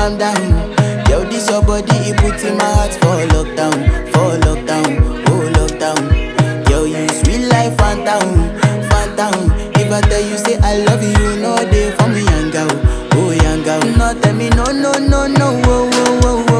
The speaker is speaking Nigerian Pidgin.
calm down. Yo, this your body, it puts in my heart for lockdown, oh lockdown. Yo, you sweet life, phantom, phantom. If I tell you say I love you, no day for me, young girl, oh young girl. No tell me no, no, no, no, oh, oh, oh,